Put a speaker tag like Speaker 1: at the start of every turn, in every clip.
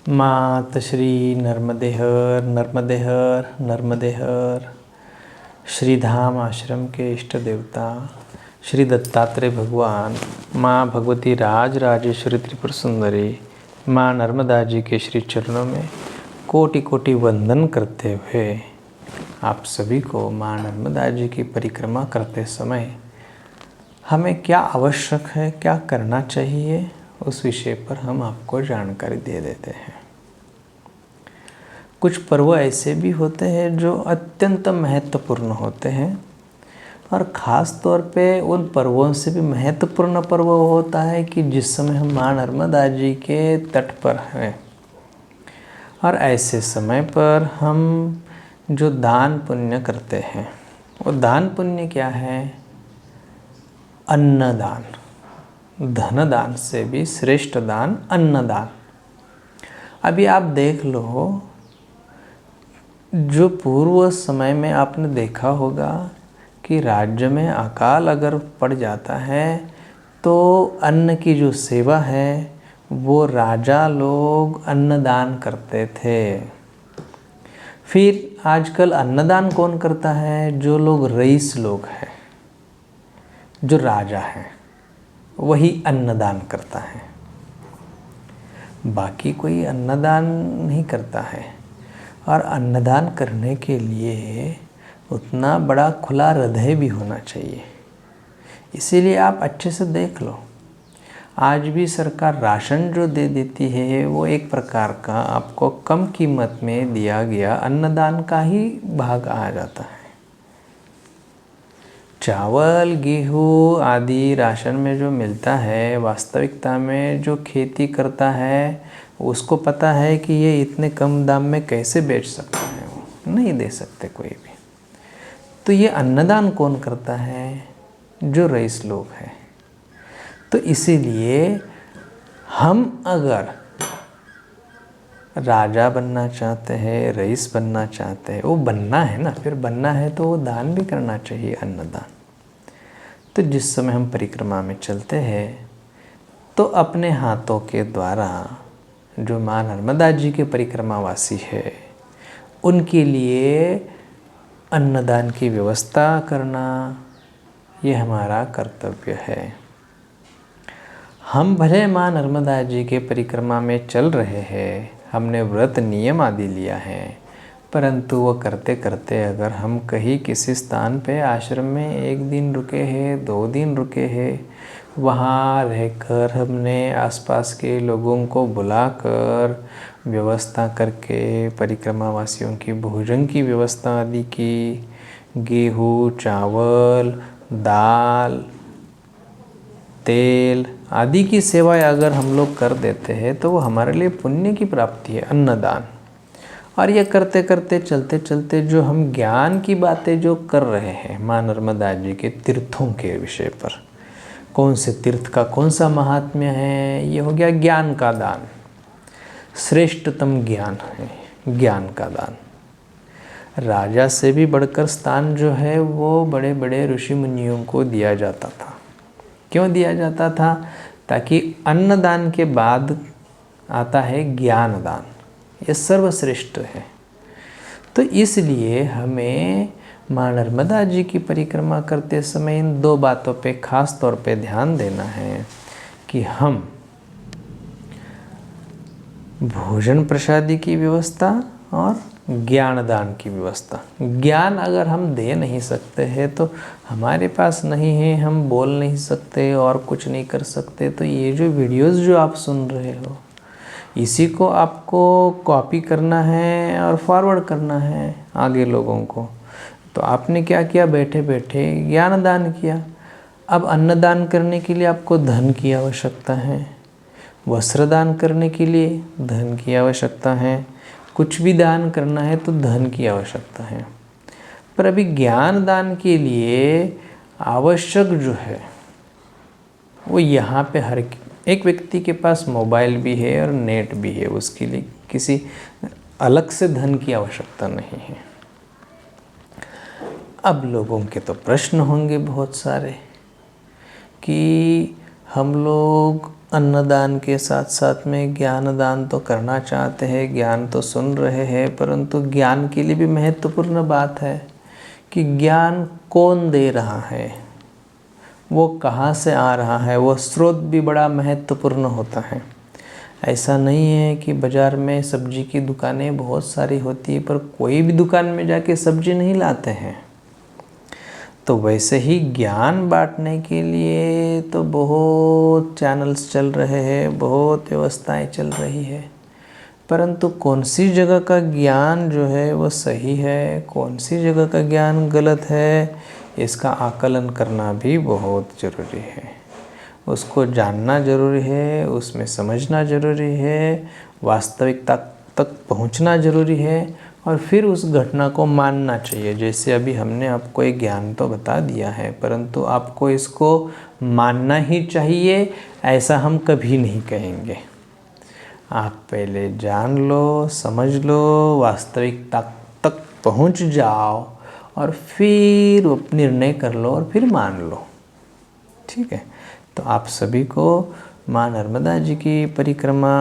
Speaker 1: मात श्री नर्मदे हर नर्मदे हर नर्मदे हर। श्रीधाम आश्रम के इष्ट देवता श्री दत्तात्रेय भगवान, माँ भगवती राज राजेश्वरी त्रिपुर सुंदरी, माँ नर्मदा जी के श्री चरणों में कोटि कोटि वंदन करते हुए आप सभी को माँ नर्मदा जी की परिक्रमा करते समय हमें क्या आवश्यक है, क्या करना चाहिए, उस विषय पर हम आपको जानकारी दे देते हैं। कुछ पर्व ऐसे भी होते हैं जो अत्यंत महत्वपूर्ण होते हैं और ख़ास तौर पे उन पर्वों से भी महत्वपूर्ण पर्व होता है कि जिस समय हम माँ नर्मदा जी के तट पर हैं और ऐसे समय पर हम जो दान पुण्य करते हैं, वो दान पुण्य क्या है? अन्नदान। धन दान से भी श्रेष्ठ दान अन्नदान। अभी आप देख लो, जो पूर्व समय में आपने देखा होगा कि राज्य में अकाल अगर पड़ जाता है तो अन्न की जो सेवा है वो राजा लोग अन्नदान करते थे। फिर आजकल अन्नदान कौन करता है? जो लोग रईस लोग हैं, जो राजा हैं, वही अन्नदान करता है, बाकी कोई अन्नदान नहीं करता है। और अन्नदान करने के लिए उतना बड़ा खुला हृदय भी होना चाहिए। इसीलिए आप अच्छे से देख लो, आज भी सरकार राशन जो दे देती है वो एक प्रकार का आपको कम कीमत में दिया गया अन्नदान का ही भाग आ जाता है। चावल, गेहूँ आदि राशन में जो मिलता है, वास्तविकता में जो खेती करता है उसको पता है कि ये इतने कम दाम में कैसे बेच सकता है, वो नहीं दे सकते कोई भी। तो ये अन्नदान कौन करता है? जो रईस लोग हैं। तो इसीलिए हम अगर राजा बनना चाहते हैं, रईस बनना चाहते हैं, वो बनना है ना, फिर बनना है तो वो दान भी करना चाहिए, अन्नदान। तो जिस समय हम परिक्रमा में चलते हैं तो अपने हाथों के द्वारा जो माँ नर्मदा जी के परिक्रमावासी है उनके लिए अन्नदान की व्यवस्था करना, ये हमारा कर्तव्य है। हम भले माँ नर्मदा जी के परिक्रमा में चल रहे हैं, हमने व्रत नियम आदि लिया है, परंतु वो करते करते अगर हम कहीं किसी स्थान पे आश्रम में 1 दिन रुके हैं, 2 दिन रुके हैं, वहाँ रहकर हमने आसपास के लोगों को बुलाकर व्यवस्था करके परिक्रमावासियों की भोजन की व्यवस्था आदि की, गेहूँ, चावल, दाल, तेल आदि की सेवाएं अगर हम लोग कर देते हैं तो वो हमारे लिए पुण्य की प्राप्ति है, अन्नदान। और ये करते करते चलते चलते जो हम ज्ञान की बातें जो कर रहे हैं माँ नर्मदा जी के तीर्थों के विषय पर, कौन से तीर्थ का कौन सा महात्म्य है, ये हो गया ज्ञान का दान। श्रेष्ठतम ज्ञान है ज्ञान का दान। राजा से भी बढ़कर स्थान जो है वो बड़े बड़े ऋषि मुनियों को दिया जाता था। क्यों दिया जाता था? ताकि अन्नदान के बाद आता है ज्ञान दान, ये सर्वश्रेष्ठ है। तो इसलिए हमें माँ नर्मदा जी की परिक्रमा करते समय इन 2 बातों पे खास तौर पे ध्यान देना है कि हम भोजन प्रसादी की व्यवस्था और ज्ञान दान की व्यवस्था। ज्ञान अगर हम दे नहीं सकते हैं तो हमारे पास नहीं है, हम बोल नहीं सकते और कुछ नहीं कर सकते, तो ये जो वीडियोस जो आप सुन रहे हो इसी को आपको कॉपी करना है और फॉरवर्ड करना है आगे लोगों को। तो आपने क्या किया? बैठे बैठे ज्ञान दान किया। अब अन्नदान करने के लिए आपको धन की आवश्यकता है, वस्त्र दान करने के लिए धन की आवश्यकता है, कुछ भी दान करना है तो धन की आवश्यकता है। पर अभी ज्ञान दान के लिए आवश्यक जो है वो यहाँ पे हर एक व्यक्ति के पास मोबाइल भी है और नेट भी है, उसके लिए किसी अलग से धन की आवश्यकता नहीं है। अब लोगों के तो प्रश्न होंगे बहुत सारे कि हम लोग अन्नदान के साथ साथ में ज्ञान दान तो करना चाहते हैं, ज्ञान तो सुन रहे हैं, परंतु ज्ञान के लिए भी महत्वपूर्ण बात है कि ज्ञान कौन दे रहा है, वो कहाँ से आ रहा है, वो स्रोत भी बड़ा महत्वपूर्ण होता है। ऐसा नहीं है कि बाज़ार में सब्जी की दुकानें बहुत सारी होती है पर कोई भी दुकान में जाके सब्जी नहीं लाते हैं। तो वैसे ही ज्ञान बांटने के लिए तो बहुत चैनल्स चल रहे हैं, बहुत व्यवस्थाएं चल रही है, परंतु कौन सी जगह का ज्ञान जो है वो सही है, कौन सी जगह का ज्ञान गलत है, इसका आकलन करना भी बहुत ज़रूरी है। उसको जानना ज़रूरी है, उसमें समझना ज़रूरी है, वास्तविकता तक पहुंचना ज़रूरी है और फिर उस घटना को मानना चाहिए। जैसे अभी हमने आपको एक ज्ञान तो बता दिया है, परंतु आपको इसको मानना ही चाहिए ऐसा हम कभी नहीं कहेंगे। आप पहले जान लो, समझ लो, वास्तविकता तक पहुंच जाओ और फिर निर्णय कर लो और फिर मान लो। ठीक है, तो आप सभी को माँ नर्मदा जी की परिक्रमा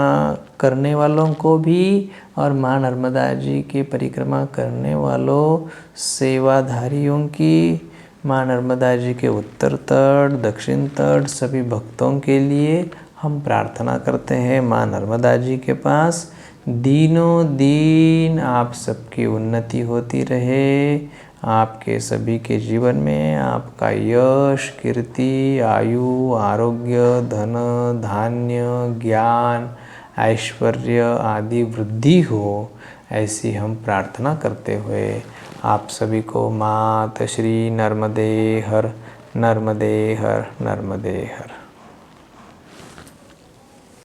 Speaker 1: करने वालों को भी और माँ नर्मदा जी की परिक्रमा करने वालों सेवाधारियों की, माँ नर्मदा जी के उत्तर तट, दक्षिण तट सभी भक्तों के लिए हम प्रार्थना करते हैं माँ नर्मदा जी के पास दिनों दिन आप सबकी उन्नति होती रहे, आपके सभी के जीवन में आपका यश, कीर्ति, आयु, आरोग्य, धन, धान्य, ज्ञान, ऐश्वर्य आदि वृद्धि हो, ऐसी हम प्रार्थना करते हुए आप सभी को मात श्री नर्मदे हर, नर्मदे हर, नर्मदे हर।